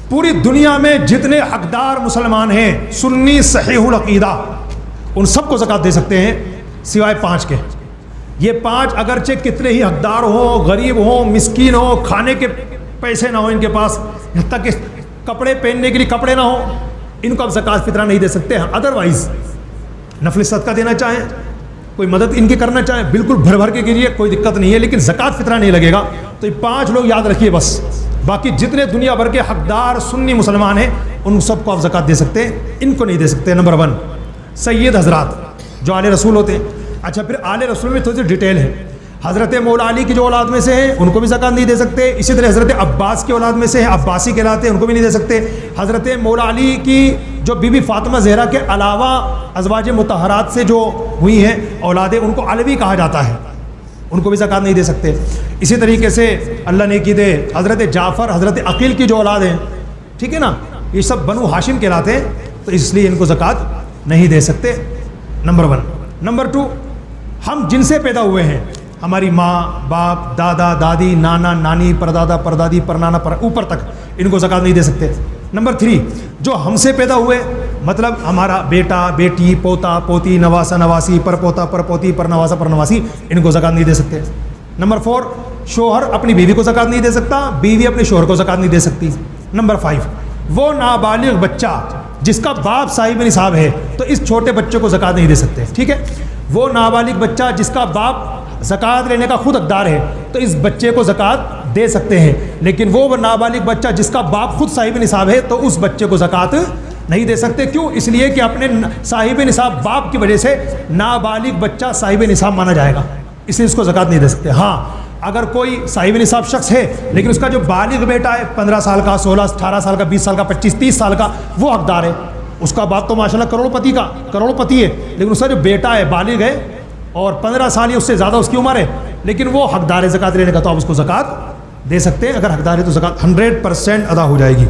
پوری دنیا میں جتنے حقدار مسلمان ہیں سنی صحیح العقیدہ، ان سب کو زکوٰۃ دے سکتے ہیں سوائے 5 کے۔ یہ 5 اگرچہ کتنے ہی حقدار ہوں، غریب ہوں، مسکین ہوں، کھانے کے پیسے نہ ہوں ان کے پاس، یہاں تک کہ کپڑے پہننے کے لیے کپڑے نہ ہوں، ان کو اب زکوٰۃ فطرہ نہیں دے سکتے ہیں۔ ادروائز نفل صدقہ دینا چاہیں، کوئی مدد ان کی کرنا چاہیں، بالکل بھر بھر کے کیجیے، کوئی دقت نہیں ہے، لیکن زکوٰۃ فطرہ نہیں لگے گا۔ تو یہ 5 لوگ یاد رکھیے بس، باقی جتنے دنیا بھر کے حقدار سنی مسلمان ہیں ان سب کو آپ زکوٰۃ دے سکتے ہیں، ان کو نہیں دے سکتے۔ نمبر 1 سید حضرات جو آل رسول ہوتے ہیں۔ اچھا پھر آل رسول میں تھوڑی سی ڈیٹیل ہے۔ حضرت مولا علی کی جو اولاد میں سے ہیں ان کو بھی زکوٰۃ نہیں دے سکتے، اسی طرح حضرت عباس کی اولاد میں سے ہیں، عباسی کہلاتے ہیں، ان کو بھی نہیں دے سکتے۔ حضرت مولا علی کی جو بی بی فاطمہ زہرا کے علاوہ ازواج مطہرات سے جو ہوئی ہیں اولادیں، ان کو علوی کہا جاتا ہے، ان کو بھی زکوٰۃ نہیں دے سکتے۔ اسی طریقے سے اللہ نیکی دے حضرت جعفر حضرت عقیل کی جو اولاد ہیں، ٹھیک ہے نا، یہ سب بنو ہاشم کہلاتے ہیں، تو اس لیے ان کو زکوٰۃ نہیں دے سکتے۔ نمبر 1۔ نمبر 2، ہم جن سے پیدا ہوئے ہیں، ہماری ماں باپ دادا دادی نانا نانی پردادا پردادی پرنانا اوپر تک، ان کو زکوٰۃ نہیں دے سکتے۔ نمبر 3، جو ہم سے پیدا ہوئے، مطلب ہمارا بیٹا بیٹی پوتا پوتی نواسا نواسی پر پوتا پر پوتی پر نواسا پر نواسی، ان کو زکوٰۃ نہیں دے سکتے۔ نمبر 4، شوہر اپنی بیوی کو زکوٰۃ نہیں دے سکتا، بیوی اپنے شوہر کو زکوٰۃ نہیں دے سکتی۔ نمبر 5، وہ نابالغ بچہ جس کا باپ صاحب نصاب ہے، تو اس چھوٹے بچے کو زکوٰۃ نہیں دے سکتے، ٹھیک ہے۔ وہ نابالغ بچہ جس کا باپ زکوٰۃ لینے کا خود حقدار ہے، تو اس بچے کو زکوٰۃ دے سکتے ہیں، لیکن وہ نابالغ بچہ جس کا باپ خود صاحب نصاب ہے تو اس بچے کو زکوٰۃ نہیں دے سکتے۔ کیوں؟ اس لیے کہ اپنے صاحب نصاب باپ کی وجہ سے نابالغ بچہ صاحب نصاب مانا جائے گا، اس لیے اس کو زکوٰۃ نہیں دے سکتے۔ ہاں اگر کوئی صاحب نصاب شخص ہے لیکن اس کا جو بالغ بیٹا ہے 15 سال کا 16 18 سال کا 20 سال کا 25 30 سال کا، وہ حقدار ہے، اس کا باپ تو ماشاءاللہ کروڑ پتی ہے، لیکن اس کا جو بیٹا ہے بالغ ہے اور 15 سال یا اس سے زیادہ اس کی عمر ہے، لیکن وہ حقدار ہے زکوٰۃ لینے کا، تو آپ اس کو زکوٰۃ دے سکتے ہیں۔ اگر حقدار ہے تو زکوٰۃ 100% ادا ہو جائے گی۔